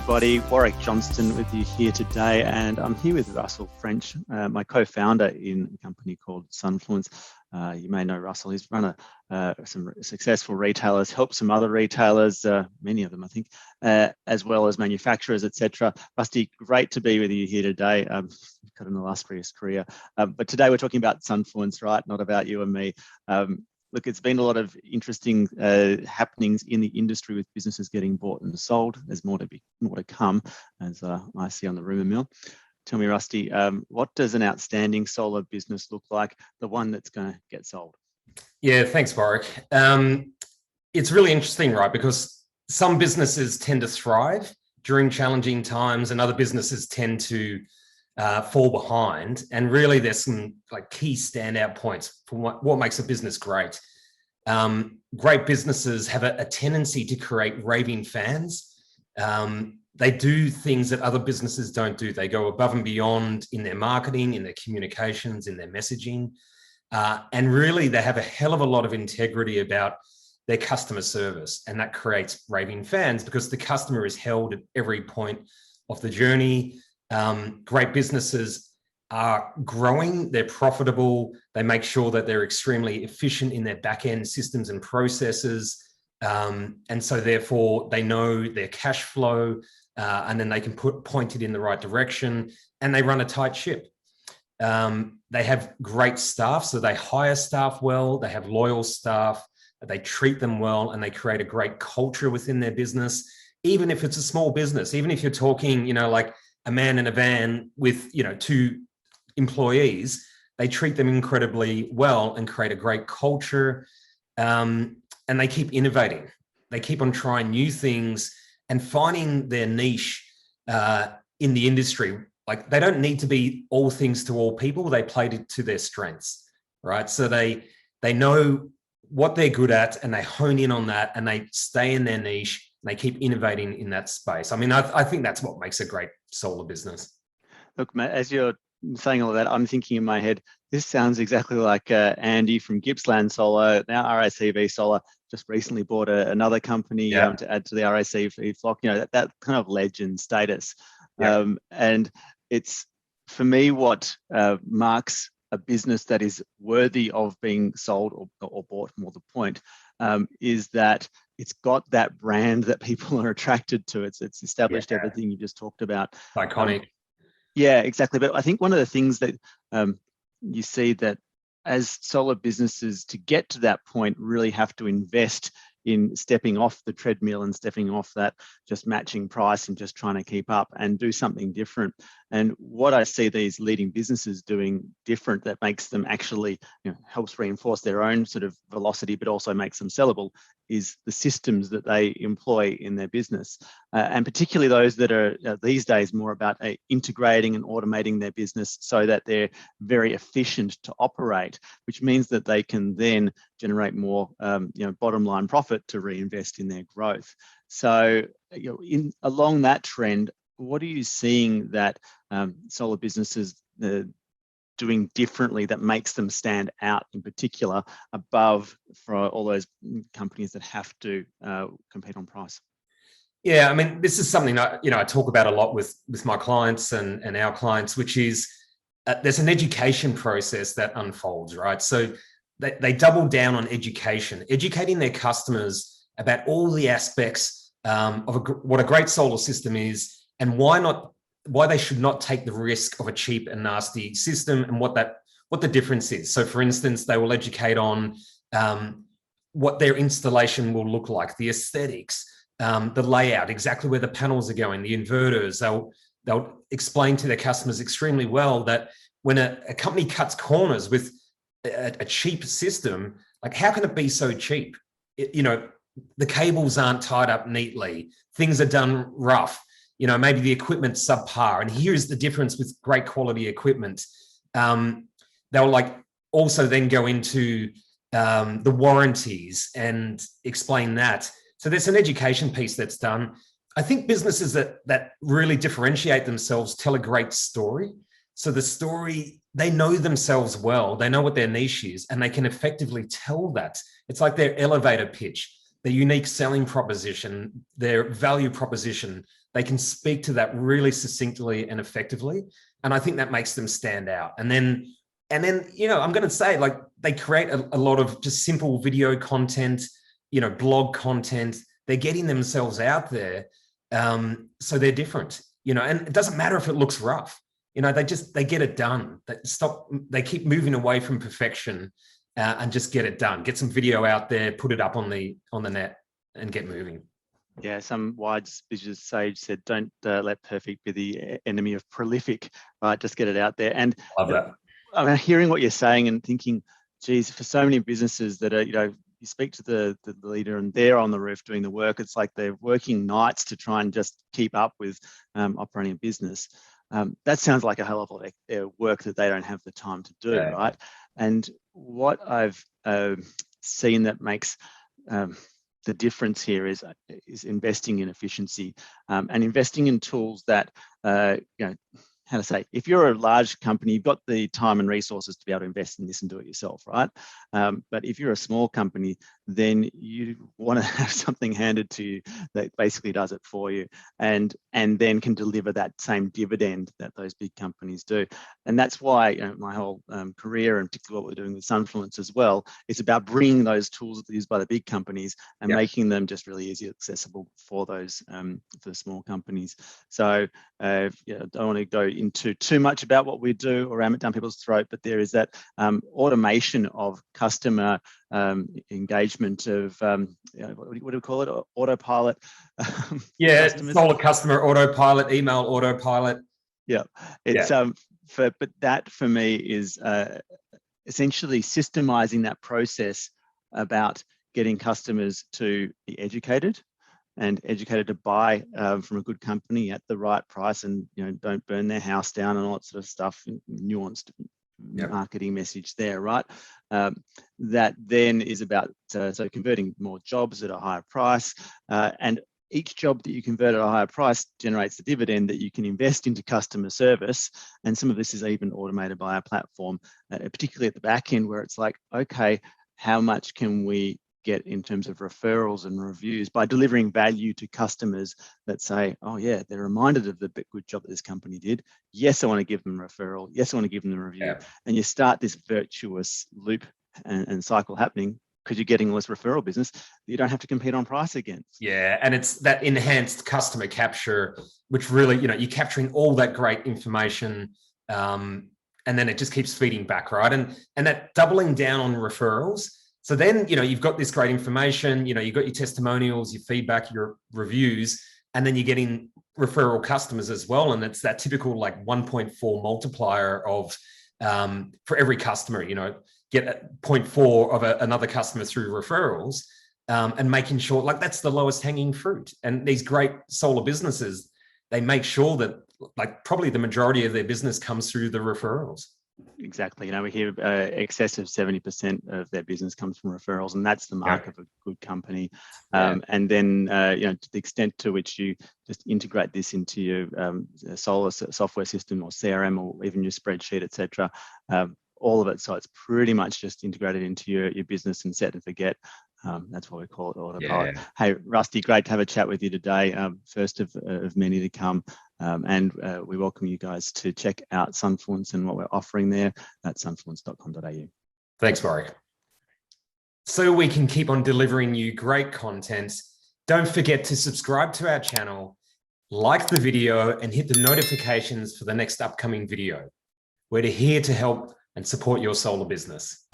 everybody. Warwick Johnston with you here today, and I'm here with Russell French, my co-founder in a company called Sunfluence. You may know Russell. He's run some successful retailers, helped some other retailers, many of them, I think, as well as manufacturers, etc. Rusty, great to be with you here today. You've got an illustrious career, but today we're talking about Sunfluence, right? Not about you and me. Look, it's been a lot of interesting happenings in the industry with businesses getting bought and sold. There's more to come, as I see on the rumour mill. Tell me, Rusty, what does an outstanding solar business look like, the one that's going to get sold? Yeah, thanks, Warwick. It's really interesting, right? Because some businesses tend to thrive during challenging times and other businesses tend to fall behind. And really, there's some key standout points for what makes a business great. Great businesses have a tendency to create raving fans. They do things that other businesses don't do. They go above and beyond in their marketing, in their communications, in their messaging. And really, they have a hell of a lot of integrity about their customer service. And that creates raving fans because the customer is held at every point of the journey. Great businesses are growing, they're profitable, they make sure that they're extremely efficient in their back-end systems and processes. And so therefore they know their cash flow and then they can point it in the right direction and they run a tight ship. They have great staff, so they hire staff well, they have loyal staff, they treat them well, and they create a great culture within their business, even if it's a small business, even if you're talking, like a man in a van with, 2 employees, they treat them incredibly well and create a great culture. And they keep innovating. They keep on trying new things and finding their niche in the industry. Like, they don't need to be all things to all people. They play to their strengths, right? So they know what they're good at and they hone in on that and they stay in their niche and they keep innovating in that space. I mean, I think that's what makes a great solar business. Look, Matt, as you're saying all of that, I'm thinking in my head, this sounds exactly like Andy from Gippsland Solar, now RACV Solar, just recently bought another company to add to the RACV flock, that kind of legend status. Yeah. And it's, for me, what marks a business that is worthy of being sold or bought, more the point, is that it's got that brand that people are attracted to. It's established everything you just talked about. Iconic. Yeah, exactly. But I think one of the things that you see that as solar businesses, to get to that point, really have to invest in stepping off the treadmill and stepping off that just matching price and just trying to keep up and do something different. And what I see these leading businesses doing different that makes them actually, helps reinforce their own sort of velocity, but also makes them sellable, is the systems that they employ in their business. And particularly those that are these days more about integrating and automating their business so that they're very efficient to operate, which means that they can then generate more bottom line profit to reinvest in their growth. So along that trend, what are you seeing that solar businesses doing differently that makes them stand out in particular above for all those companies that have to compete on price? Yeah, I mean, this is something I talk about a lot with my clients and our clients, which is there's an education process that unfolds, right? So they double down on educating their customers about all the aspects of what a great solar system is and why they should not take the risk of a cheap and nasty system and what the difference is. So for instance, they will educate on what their installation will look like, the aesthetics, the layout, exactly where the panels are going, the inverters. They'll explain to their customers extremely well that when a company cuts corners with a cheap system, like, how can it be so cheap? The cables aren't tied up neatly. Things are done rough. Maybe the equipment's subpar. And here's the difference with great quality equipment. They'll also then go into the warranties and explain that. So there's an education piece that's done. I think businesses that really differentiate themselves tell a great story. So the story, they know themselves well, they know what their niche is, and they can effectively tell that. It's like their elevator pitch. their unique selling proposition, their value proposition, they can speak to that really succinctly and effectively. And I think that makes them stand out. And then, you know, I'm going to say, like, they create a lot of just simple video content, you know, blog content. They're getting themselves out there. So they're different, you know, and it doesn't matter if it looks rough. You know, they get it done. They keep moving away from perfection and just get it done. Get some video out there, put it up on the net and get moving. Yeah, some wise business sage said, don't let perfect be the enemy of prolific, right? Just get it out there. And love that. I'm hearing what you're saying and thinking, geez, for so many businesses that are, you know, you speak to the leader and they're on the roof doing the work. It's like they're working nights to try and just keep up with operating a business. That sounds like a hell of a lot of work that they don't have the time to do, Yeah. right? And what I've seen that makes the difference here is investing in efficiency and investing in tools that, you know, how to say, if you're a large company, you've got the time and resources to be able to invest in this and do it yourself, right? But if you're a small company, then you want to have something handed to you that basically does it for you and then can deliver that same dividend that those big companies do. And that's why, you know, my whole career, and particularly what we're doing with Sunfluence as well, it's about bringing those tools that are used by the big companies and making them just really easy accessible for those for the small companies. So yeah, I don't want to go into too much about what we do or ram it down people's throat, but there is that automation of customer engagement of you know, what do we call it? Autopilot. Yeah, solar customer autopilot, email autopilot. Yeah, it's but that for me is essentially systemizing that process about getting customers to be educated to buy from a good company at the right price, and, you know, don't burn their house down and all that sort of stuff. Nuanced marketing message there, right? That then is about so converting more jobs at a higher price, and each job that you convert at a higher price generates the dividend that you can invest into customer service. And some of this is even automated by our platform, particularly at the back end, where it's like, okay, how much can we get in terms of referrals and reviews by delivering value to customers that say, oh yeah, they're reminded of the good job that this company did. Yes, I want to give them a referral. Yes, I want to give them the review. Yeah. And you start this virtuous loop and cycle happening because you're getting less referral business. You don't have to compete on price again. Yeah, and it's that enhanced customer capture, which really, you know, you're capturing all that great information, and then it just keeps feeding back, right? And that doubling down on referrals. So then, you know, you've got this great information, you know, you've got your testimonials, your feedback, your reviews, and then you're getting referral customers as well. And it's that typical like 1.4 multiplier of for every customer, you know, get 0.4 of another customer through referrals, and making sure, like, that's the lowest hanging fruit. And these great solar businesses, they make sure that, like, probably the majority of their business comes through the referrals. Exactly. You know, we hear excess of 70% of their business comes from referrals, and that's the mark of a good company. And then, you know, to the extent to which you just integrate this into your solar software system or CRM or even your spreadsheet, etc., all of it. So it's pretty much just integrated into your business and set and forget. That's why we call it autopilot. Yeah. Hey, Rusty, great to have a chat with you today. First of many to come. And we welcome you guys to check out Sunfluence and what we're offering there at sunfluence.com.au. Thanks, Warwick. So we can keep on delivering you great content, don't forget to subscribe to our channel, like the video, and hit the notifications for the next upcoming video. We're here to help and support your solar business.